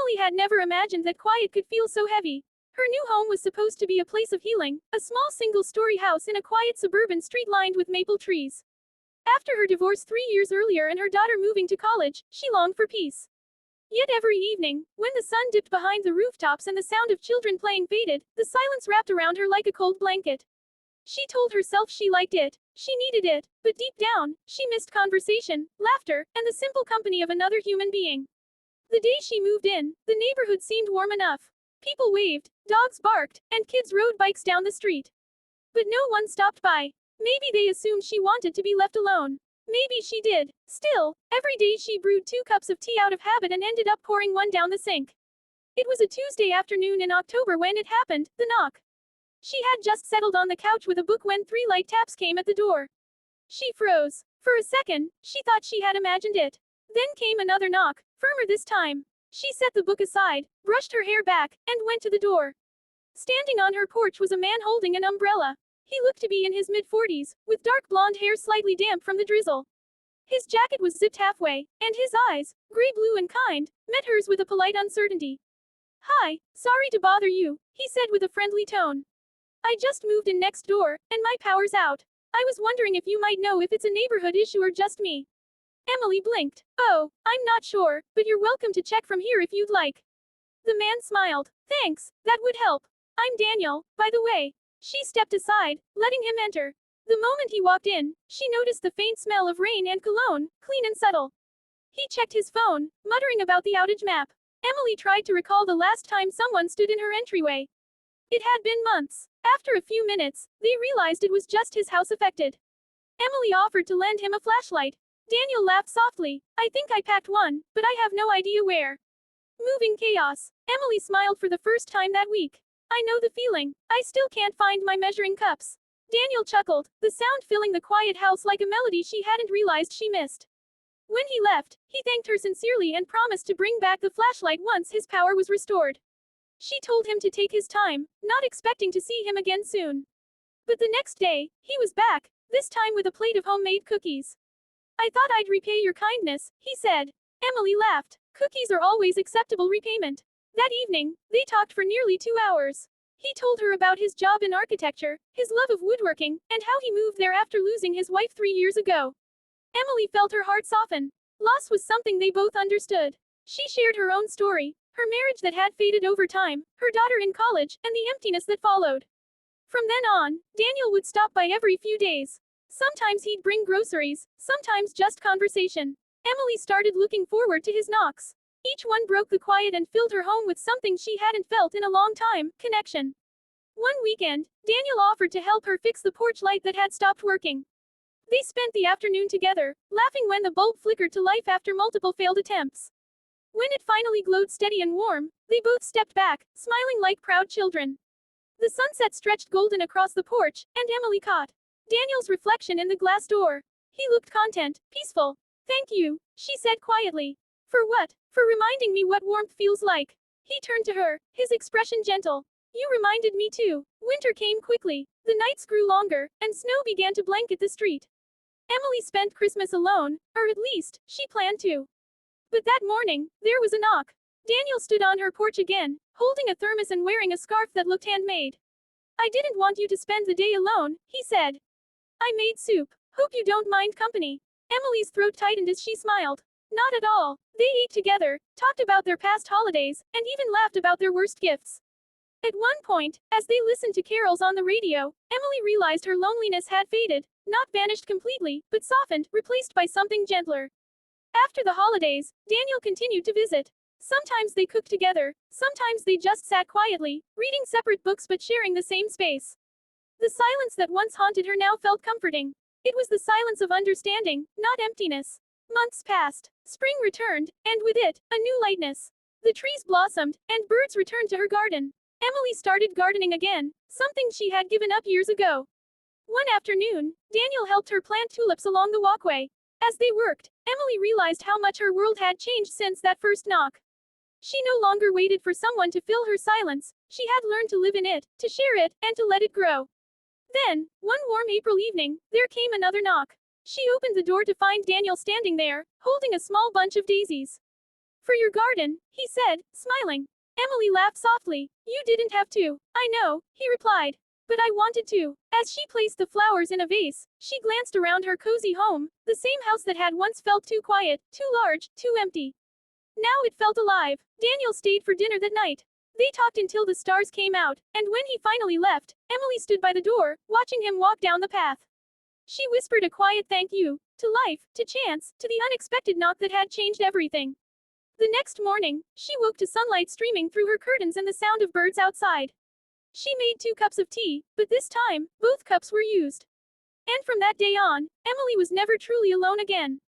Emily had never imagined that quiet could feel so heavy. Her new home was supposed to be a place of healing, a small single-story house in a quiet suburban street lined with maple trees. After her divorce 3 years earlier and her daughter moving to college, she longed for peace. Yet every evening, when the sun dipped behind the rooftops and the sound of children playing faded, the silence wrapped around her like a cold blanket. She told herself she liked it, she needed it, but deep down, she missed conversation, laughter, and the simple company of another human being. The day she moved in, the neighborhood seemed warm enough. People waved, dogs barked, and kids rode bikes down the street. But no one stopped by. Maybe they assumed she wanted to be left alone. Maybe she did. Still, every day she brewed 2 cups of tea out of habit and ended up pouring one down the sink. It was a Tuesday afternoon in October when it happened, the knock. She had just settled on the couch with a book when 3 light taps came at the door. She froze. For a second, she thought she had imagined it. Then came another knock, firmer this time. She set the book aside, brushed her hair back, and went to the door. Standing on her porch was a man holding an umbrella. He looked to be in his mid-40s, with dark blonde hair slightly damp from the drizzle. His jacket was zipped halfway, and his eyes, gray-blue and kind, met hers with a polite uncertainty. "Hi, sorry to bother you," he said with a friendly tone. "I just moved in next door, and my power's out. I was wondering if you might know if it's a neighborhood issue or just me." Emily blinked. "Oh, I'm not sure, but you're welcome to check from here if you'd like." The man smiled. "Thanks, that would help. I'm Daniel, by the way." She stepped aside, letting him enter. The moment he walked in, she noticed the faint smell of rain and cologne, clean and subtle. He checked his phone, muttering about the outage map. Emily tried to recall the last time someone stood in her entryway. It had been months. After a few minutes, they realized it was just his house affected. Emily offered to lend him a flashlight. Daniel laughed softly. "I think I packed one, but I have no idea where." Moving chaos. Emily smiled for the first time that week. "I know the feeling. I still can't find my measuring cups." Daniel chuckled, the sound filling the quiet house like a melody she hadn't realized she missed. When he left, he thanked her sincerely and promised to bring back the flashlight once his power was restored. She told him to take his time, not expecting to see him again soon. But the next day, he was back, this time with a plate of homemade cookies. "I thought I'd repay your kindness," he said. Emily laughed. Cookies are always acceptable repayment. That evening, they talked for nearly 2 hours. He told her about his job in architecture, his love of woodworking, and how he moved there after losing his wife 3 years ago. Emily felt her heart soften. Loss was something they both understood. She shared her own story, her marriage that had faded over time, her daughter in college, and the emptiness that followed. From then on, Daniel would stop by every few days. Sometimes he'd bring groceries, sometimes just conversation. Emily started looking forward to his knocks. Each one broke the quiet and filled her home with something she hadn't felt in a long time, connection. One weekend, Daniel offered to help her fix the porch light that had stopped working. They spent the afternoon together, laughing when the bulb flickered to life after multiple failed attempts. When it finally glowed steady and warm, they both stepped back, smiling like proud children. The sunset stretched golden across the porch, and Emily caught Daniel's reflection in the glass door. He looked content, peaceful. "Thank you," she said quietly. "For what?" "For reminding me what warmth feels like." He turned to her, his expression gentle. "You reminded me too." Winter came quickly. The nights grew longer, and snow began to blanket the street. Emily spent Christmas alone, or at least, she planned to. But that morning, there was a knock. Daniel stood on her porch again, holding a thermos and wearing a scarf that looked handmade. "I didn't want you to spend the day alone," he said. "I made soup. Hope you don't mind company." Emily's throat tightened as she smiled. Not at all. They ate together, talked about their past holidays, and even laughed about their worst gifts. At one point, as they listened to carols on the radio, Emily realized her loneliness had faded, not vanished completely, but softened, replaced by something gentler. After the holidays, Daniel continued to visit. Sometimes they cooked together, sometimes they just sat quietly, reading separate books but sharing the same space. The silence that once haunted her now felt comforting. It was the silence of understanding, not emptiness. Months passed. Spring returned, and with it, a new lightness. The trees blossomed, and birds returned to her garden. Emily started gardening again, something she had given up years ago. One afternoon, Daniel helped her plant tulips along the walkway. As they worked, Emily realized how much her world had changed since that first knock. She no longer waited for someone to fill her silence, she had learned to live in it, to share it, and to let it grow. Then, one warm April evening, there came another knock. She opened the door to find Daniel standing there, holding a small bunch of daisies. For your garden, he said, smiling. Emily laughed softly. You didn't have to. I know, he replied. But I wanted to. As she placed the flowers in a vase, she glanced around her cozy home, the same house that had once felt too quiet, too large, too empty. Now it felt alive. Daniel stayed for dinner that night. They talked until the stars came out, and when he finally left, Emily stood by the door, watching him walk down the path. She whispered a quiet thank you, to life, to chance, to the unexpected knock that had changed everything. The next morning, she woke to sunlight streaming through her curtains and the sound of birds outside. She made 2 cups of tea, but this time, both cups were used. And from that day on, Emily was never truly alone again.